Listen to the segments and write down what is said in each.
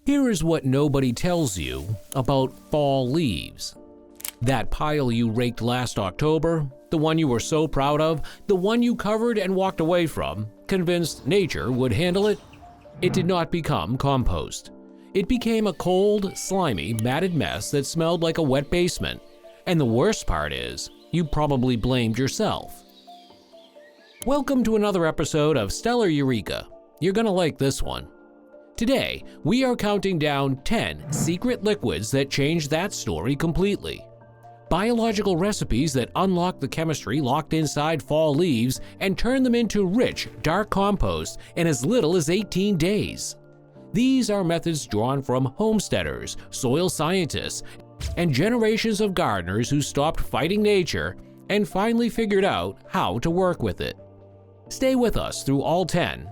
Here is what nobody tells you about fall leaves. That pile you raked last October, the one you were so proud of, the one you covered and walked away from, convinced nature would handle it, it did not become compost. It became a cold, slimy, matted mess that smelled like a wet basement. And the worst part is, you probably blamed yourself. Welcome to another episode of Stellar Eureka. You're gonna like this one. Today, we are counting down 10 secret liquids that change that story completely. Biological recipes that unlock the chemistry locked inside fall leaves and turn them into rich, dark compost in as little as 18 days. These are methods drawn from homesteaders, soil scientists, and generations of gardeners who stopped fighting nature and finally figured out how to work with it. Stay with us through all 10,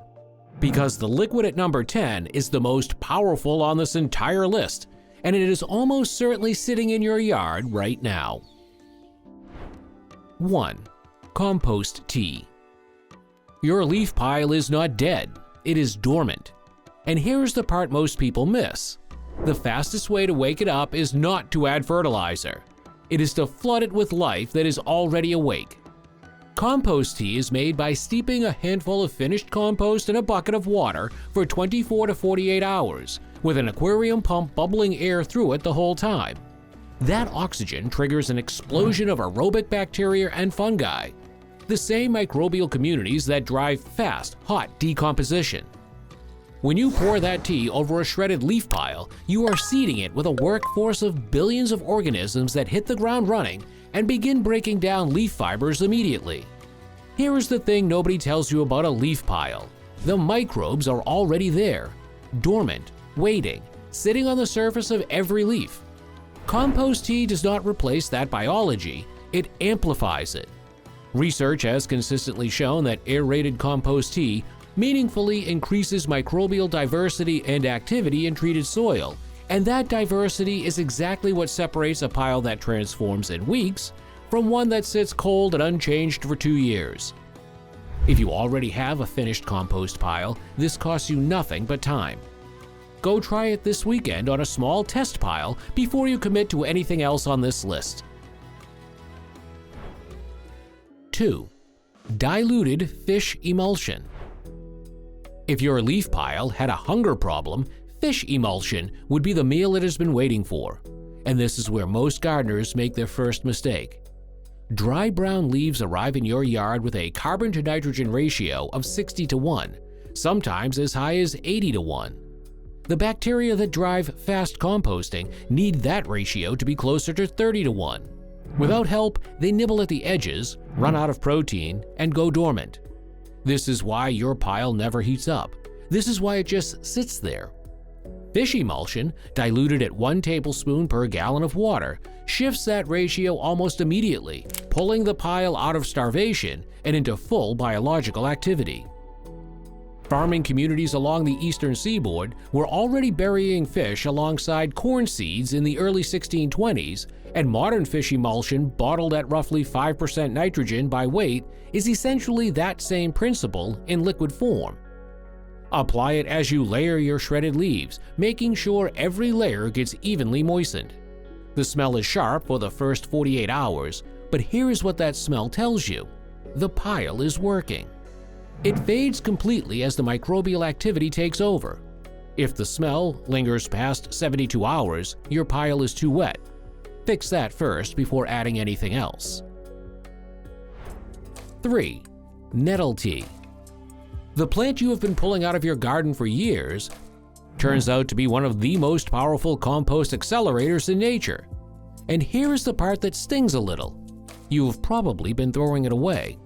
because the liquid at number 10 is the most powerful on this entire list, and it is almost certainly sitting in your yard right now. 1. Compost tea. Your leaf pile is not dead, it is dormant. And here's the part most people miss. The fastest way to wake it up is not to add fertilizer. It is to flood it with life that is already awake. Compost tea is made by steeping a handful of finished compost in a bucket of water for 24 to 48 hours, with an aquarium pump bubbling air through it the whole time. That oxygen triggers an explosion of aerobic bacteria and fungi, the same microbial communities that drive fast, hot decomposition. When you pour that tea over a shredded leaf pile, you are seeding it with a workforce of billions of organisms that hit the ground running and begin breaking down leaf fibers immediately. Here is the thing nobody tells you about a leaf pile. The microbes are already there, dormant, waiting, sitting on the surface of every leaf. Compost tea does not replace that biology, it amplifies it. Research has consistently shown that aerated compost tea meaningfully increases microbial diversity and activity in treated soil, and that diversity is exactly what separates a pile that transforms in weeks from one that sits cold and unchanged for 2 years. If you already have a finished compost pile, this costs you nothing but time. Go try it this weekend on a small test pile before you commit to anything else on this list. 2. Diluted fish emulsion. If your leaf pile had a hunger problem, fish emulsion would be the meal it has been waiting for. And this is where most gardeners make their first mistake. Dry brown leaves arrive in your yard with a carbon to nitrogen ratio of 60 to 1, sometimes as high as 80 to 1. The bacteria that drive fast composting need that ratio to be closer to 30 to 1. Without help, they nibble at the edges, run out of protein, and go dormant. This is why your pile never heats up. This is why it just sits there. Fish emulsion, diluted at 1 tablespoon per gallon of water, shifts that ratio almost immediately, pulling the pile out of starvation and into full biological activity. Farming communities along the eastern seaboard were already burying fish alongside corn seeds in the early 1620s, and modern fish emulsion bottled at roughly 5% nitrogen by weight is essentially that same principle in liquid form. Apply it as you layer your shredded leaves, making sure every layer gets evenly moistened. The smell is sharp for the first 48 hours, but here is what that smell tells you. The pile is working. It fades completely as the microbial activity takes over. If the smell lingers past 72 hours, your pile is too wet. Fix that first before adding anything else. 3. Nettle tea. The plant you have been pulling out of your garden for years turns out to be one of the most powerful compost accelerators in nature. And here is the part that stings a little. You've probably been throwing it away.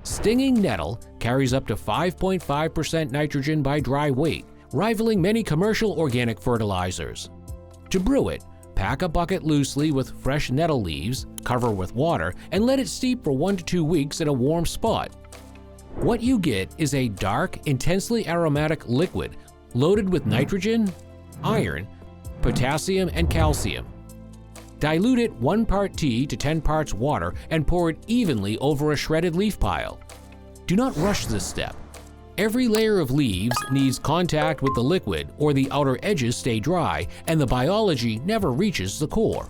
Stinging nettle carries up to 5.5% nitrogen by dry weight, rivaling many commercial organic fertilizers. To brew it, pack a bucket loosely with fresh nettle leaves, cover with water, and let it steep for 1 to 2 weeks in a warm spot. What you get is a dark, intensely aromatic liquid loaded with nitrogen, iron, potassium, and calcium. Dilute it 1 part tea to 10 parts water and pour it evenly over a shredded leaf pile. Do not rush this step. Every layer of leaves needs contact with the liquid or the outer edges stay dry and the biology never reaches the core.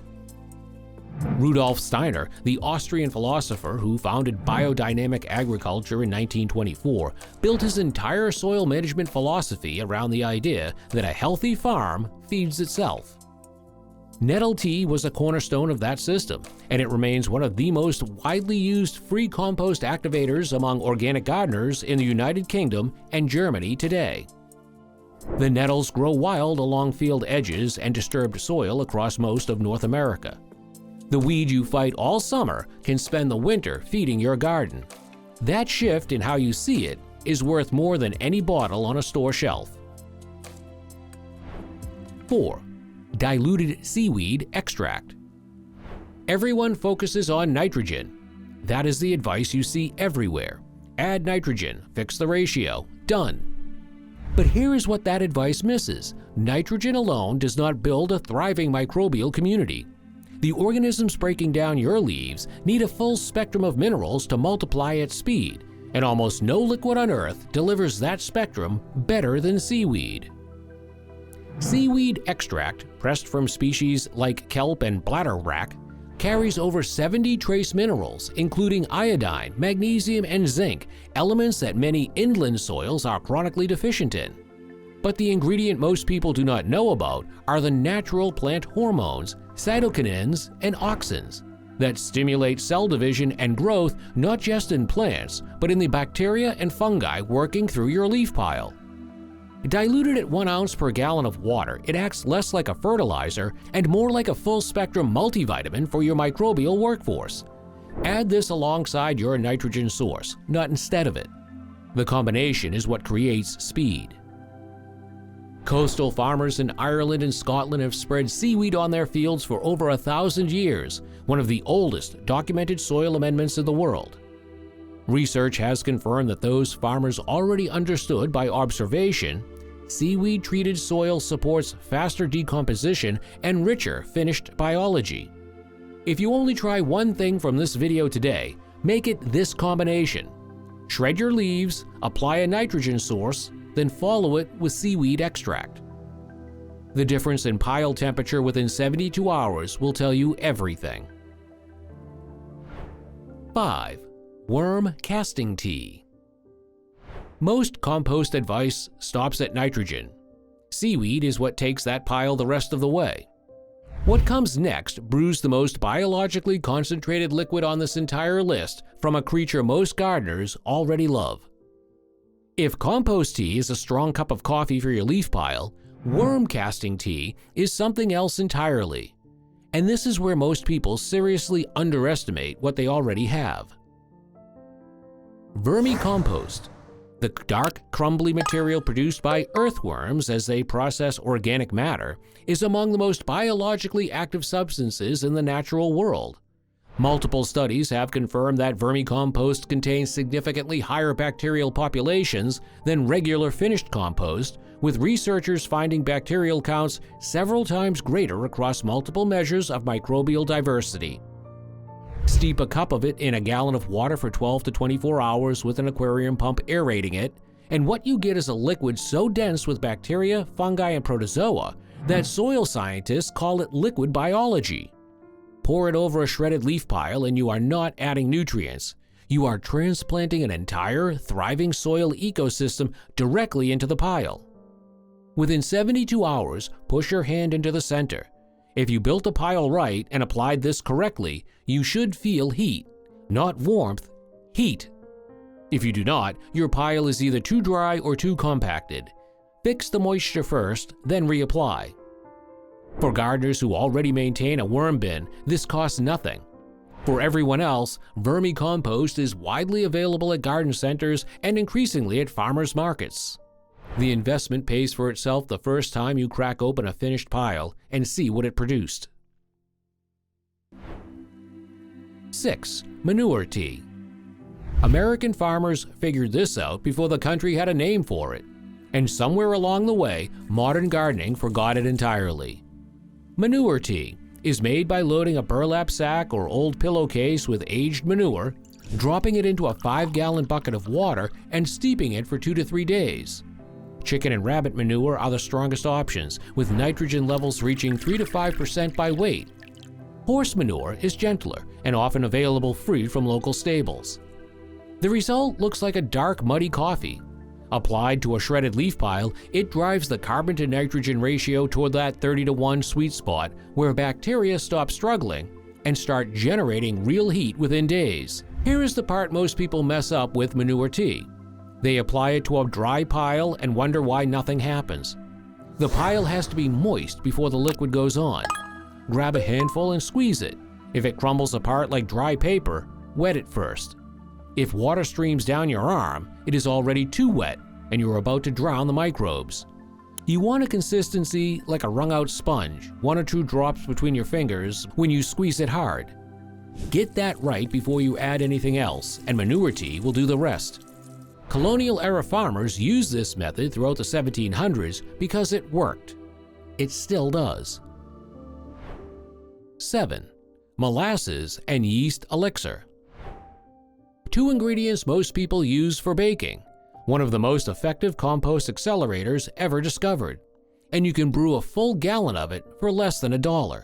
Rudolf Steiner, the Austrian philosopher who founded biodynamic agriculture in 1924, built his entire soil management philosophy around the idea that a healthy farm feeds itself. Nettle tea was a cornerstone of that system, and it remains one of the most widely used free compost activators among organic gardeners in the United Kingdom and Germany today. The nettles grow wild along field edges and disturbed soil across most of North America. The weed you fight all summer can spend the winter feeding your garden. That shift in how you see it is worth more than any bottle on a store shelf. 4. Diluted seaweed extract. Everyone focuses on nitrogen. That is the advice you see everywhere. Add nitrogen, fix the ratio, done. But here is what that advice misses. Nitrogen alone does not build a thriving microbial community. The organisms breaking down your leaves need a full spectrum of minerals to multiply at speed, and almost no liquid on Earth delivers that spectrum better than seaweed. Seaweed extract, pressed from species like kelp and bladderwrack, carries over 70 trace minerals, including iodine, magnesium, and zinc, elements that many inland soils are chronically deficient in. But the ingredient most people do not know about are the natural plant hormones, cytokinins, and auxins, that stimulate cell division and growth not just in plants, but in the bacteria and fungi working through your leaf pile. Diluted at 1 ounce per gallon of water, it acts less like a fertilizer and more like a full-spectrum multivitamin for your microbial workforce. Add this alongside your nitrogen source, not instead of it. The combination is what creates speed. Coastal farmers in Ireland and Scotland have spread seaweed on their fields for over 1,000 years, one of the oldest documented soil amendments in the world. Research has confirmed that those farmers already understood by observation, seaweed-treated soil supports faster decomposition and richer finished biology. If you only try one thing from this video today, make it this combination. Shred your leaves, apply a nitrogen source, then follow it with seaweed extract. The difference in pile temperature within 72 hours will tell you everything. 5. Worm casting tea. Most compost advice stops at nitrogen. Seaweed is what takes that pile the rest of the way. What comes next brews the most biologically concentrated liquid on this entire list from a creature most gardeners already love. If compost tea is a strong cup of coffee for your leaf pile, worm casting tea is something else entirely. And this is where most people seriously underestimate what they already have. Vermicompost, the dark, crumbly material produced by earthworms as they process organic matter, is among the most biologically active substances in the natural world. Multiple studies have confirmed that vermicompost contains significantly higher bacterial populations than regular finished compost, with researchers finding bacterial counts several times greater across multiple measures of microbial diversity. Steep a cup of it in a gallon of water for 12 to 24 hours with an aquarium pump aerating it, and what you get is a liquid so dense with bacteria, fungi, and protozoa that soil scientists call it liquid biology. Pour it over a shredded leaf pile and you are not adding nutrients. You are transplanting an entire, thriving soil ecosystem directly into the pile. Within 72 hours, push your hand into the center. If you built a pile right and applied this correctly, you should feel heat. Not warmth, heat. If you do not, your pile is either too dry or too compacted. Fix the moisture first, then reapply. For gardeners who already maintain a worm bin, this costs nothing. For everyone else, vermicompost is widely available at garden centers and increasingly at farmers markets. The investment pays for itself the first time you crack open a finished pile and see what it produced. 6. Manure tea. American farmers figured this out before the country had a name for it, and somewhere along the way, modern gardening forgot it entirely. Manure tea is made by loading a burlap sack or old pillowcase with aged manure, dropping it into a 5-gallon bucket of water and steeping it for 2 to 3 days. Chicken and rabbit manure are the strongest options, with nitrogen levels reaching 3 to 5% by weight. Horse manure is gentler and often available free from local stables. The result looks like a dark, muddy coffee. Applied to a shredded leaf pile, it drives the carbon to nitrogen ratio toward that 30-to-1 sweet spot where bacteria stop struggling and start generating real heat within days. Here is the part most people mess up with manure tea. They apply it to a dry pile and wonder why nothing happens. The pile has to be moist before the liquid goes on. Grab a handful and squeeze it. If it crumbles apart like dry paper, wet it first. If water streams down your arm, it is already too wet and you're about to drown the microbes. You want a consistency like a wrung-out sponge, 1 or 2 drops between your fingers when you squeeze it hard. Get that right before you add anything else, and manure tea will do the rest. Colonial-era farmers used this method throughout the 1700s because it worked. It still does. 7. Molasses and yeast elixir. 2 ingredients most people use for baking, one of the most effective compost accelerators ever discovered, and you can brew a full gallon of it for less than $1.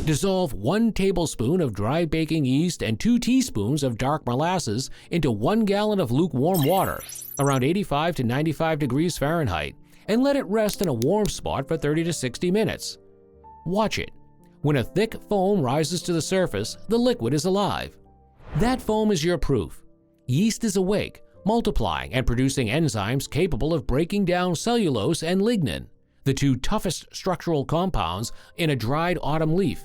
Dissolve 1 tablespoon of dry baking yeast and 2 teaspoons of dark molasses into 1 gallon of lukewarm water, around 85 to 95 degrees Fahrenheit, and let it rest in a warm spot for 30 to 60 minutes. Watch it. When a thick foam rises to the surface, the liquid is alive. That foam is your proof. Yeast is awake, multiplying and producing enzymes capable of breaking down cellulose and lignin, the 2 toughest structural compounds in a dried autumn leaf.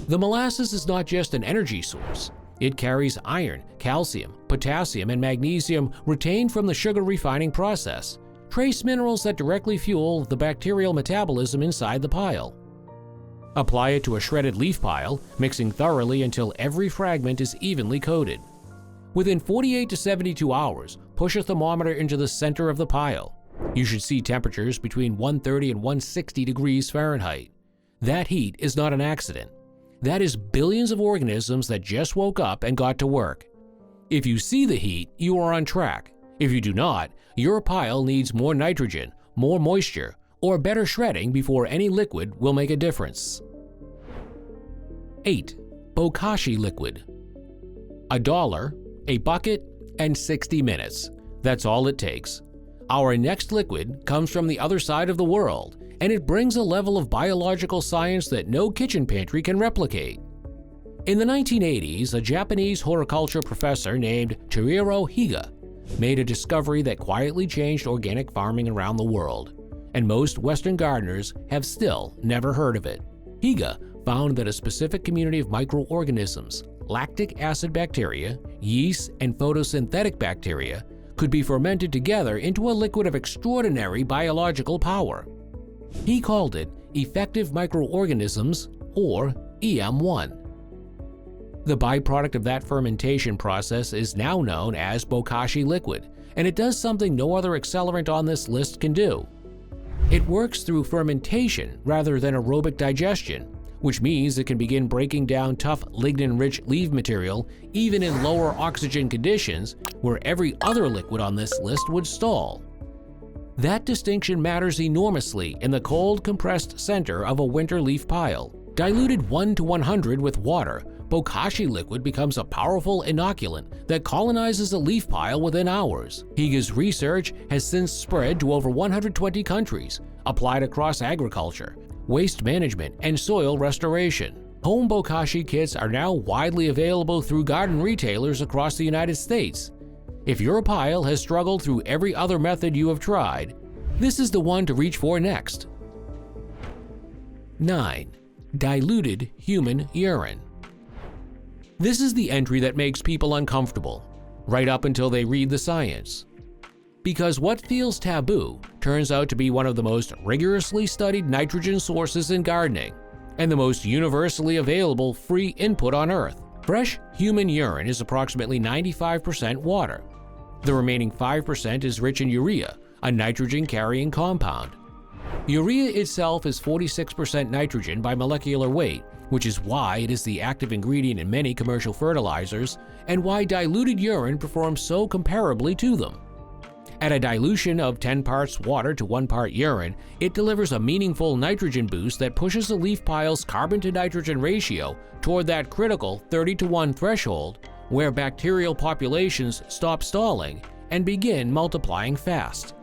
The molasses is not just an energy source. It carries iron, calcium, potassium, and magnesium retained from the sugar refining process, trace minerals that directly fuel the bacterial metabolism inside the pile. Apply it to a shredded leaf pile, mixing thoroughly until every fragment is evenly coated. Within 48 to 72 hours, push a thermometer into the center of the pile. You should see temperatures between 130 and 160 degrees Fahrenheit. That heat is not an accident. That is billions of organisms that just woke up and got to work. If you see the heat, you are on track. If you do not, your pile needs more nitrogen, more moisture, or better shredding before any liquid will make a difference. 8. Bokashi liquid. $1, a bucket, and 60 minutes. That's all it takes. Our next liquid comes from the other side of the world, and it brings a level of biological science that no kitchen pantry can replicate. In the 1980s, a Japanese horticulture professor named Chihiro Higa made a discovery that quietly changed organic farming around the world, and most Western gardeners have still never heard of it. Higa found that a specific community of microorganisms, lactic acid bacteria, yeast, and photosynthetic bacteria, could be fermented together into a liquid of extraordinary biological power. He called it effective microorganisms, or EM1. The byproduct of that fermentation process is now known as Bokashi liquid, and it does something no other accelerant on this list can do. It works through fermentation rather than aerobic digestion, which means it can begin breaking down tough lignin-rich leaf material even in lower oxygen conditions where every other liquid on this list would stall. That distinction matters enormously in the cold, compressed center of a winter leaf pile. Diluted 1 to 100 with water, Bokashi liquid becomes a powerful inoculant that colonizes a leaf pile within hours. Higa's research has since spread to over 120 countries, applied across agriculture, waste management, and soil restoration. Home Bokashi kits are now widely available through garden retailers across the United States. If your pile has struggled through every other method you have tried, this is the one to reach for next. 9. Diluted human urine. This is the entry that makes people uncomfortable, right up until they read the science. Because what feels taboo turns out to be one of the most rigorously studied nitrogen sources in gardening, and the most universally available free input on Earth. Fresh human urine is approximately 95% water. The remaining 5% is rich in urea, a nitrogen-carrying compound. Urea itself is 46% nitrogen by molecular weight which is why it is the active ingredient in many commercial fertilizers and why diluted urine performs so comparably to them. At a dilution of 10 parts water to 1 part urine, it delivers a meaningful nitrogen boost that pushes the leaf pile's carbon to nitrogen ratio toward that critical 30:1 threshold where bacterial populations stop stalling and begin multiplying fast.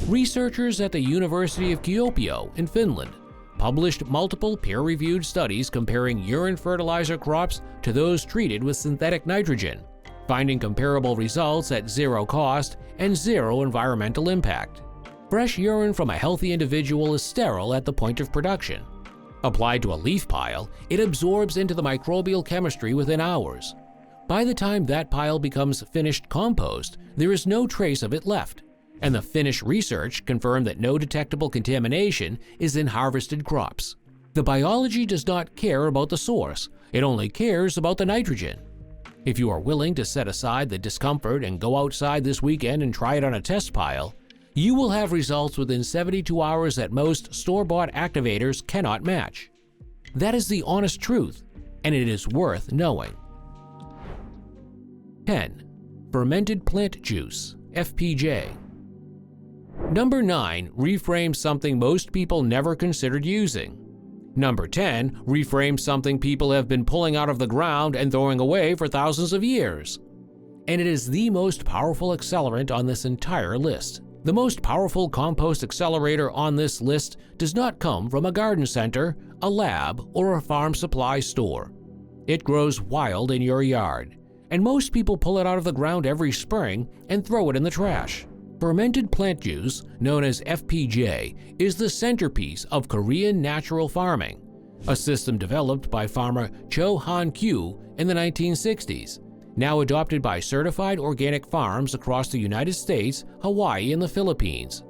Researchers at the University of Kuopio in Finland published multiple peer-reviewed studies comparing urine fertilizer crops to those treated with synthetic nitrogen, finding comparable results at zero cost and zero environmental impact. Fresh urine from a healthy individual is sterile at the point of production. Applied to a leaf pile, it absorbs into the microbial chemistry within hours. By the time that pile becomes finished compost, there is no trace of it left, and the Finnish research confirmed that no detectable contamination is in harvested crops. The biology does not care about the source, it only cares about the nitrogen. If you are willing to set aside the discomfort and go outside this weekend and try it on a test pile, you will have results within 72 hours that most store-bought activators cannot match. That is the honest truth, and it is worth knowing. 10. Fermented plant juice, FPJ. Number 9 reframes something most people never considered using. Number 10 reframes something people have been pulling out of the ground and throwing away for thousands of years. And it is the most powerful accelerant on this entire list. The most powerful compost accelerator on this list does not come from a garden center, a lab, or a farm supply store. It grows wild in your yard, and most people pull it out of the ground every spring and throw it in the trash. Fermented plant juice, known as FPJ, is the centerpiece of Korean natural farming, a system developed by farmer Cho Han-kyu in the 1960s, now adopted by certified organic farms across the United States, Hawaii, and the Philippines.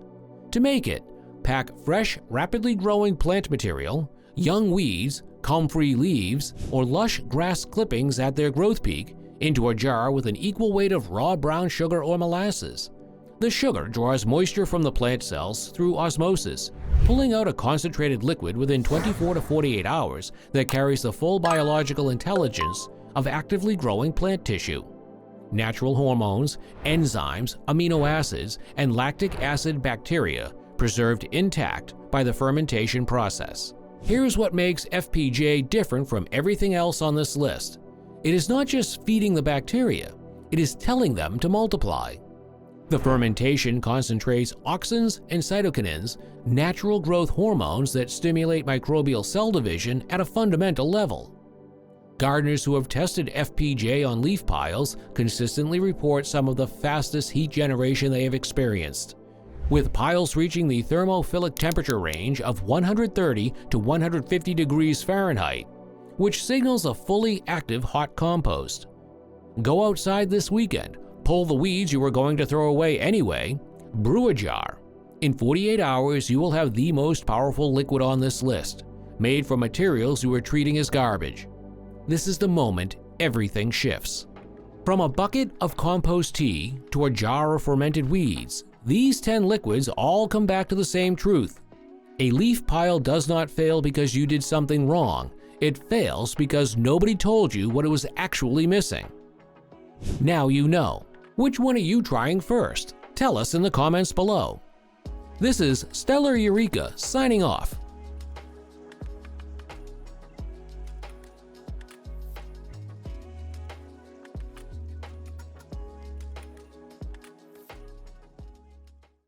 To make it, pack fresh, rapidly growing plant material, young weeds, comfrey leaves, or lush grass clippings at their growth peak into a jar with an equal weight of raw brown sugar or molasses. The sugar draws moisture from the plant cells through osmosis, pulling out a concentrated liquid within 24 to 48 hours that carries the full biological intelligence of actively growing plant tissue. Natural hormones, enzymes, amino acids, and lactic acid bacteria preserved intact by the fermentation process. Here's what makes FPJ different from everything else on this list. It is not just feeding the bacteria, it is telling them to multiply. The fermentation concentrates auxins and cytokinins, natural growth hormones that stimulate microbial cell division at a fundamental level. Gardeners who have tested FPJ on leaf piles consistently report some of the fastest heat generation they have experienced, with piles reaching the thermophilic temperature range of 130 to 150 degrees Fahrenheit, which signals a fully active hot compost. Go outside this weekend, pull the weeds you were going to throw away anyway, brew a jar. In 48 hours, you will have the most powerful liquid on this list, made from materials you are treating as garbage. This is the moment everything shifts. From a bucket of compost tea to a jar of fermented weeds, these 10 liquids all come back to the same truth. A leaf pile does not fail because you did something wrong. It fails because nobody told you what it was actually missing. Now you know. Which one are you trying first? Tell us in the comments below. This is Stellar Eureka signing off.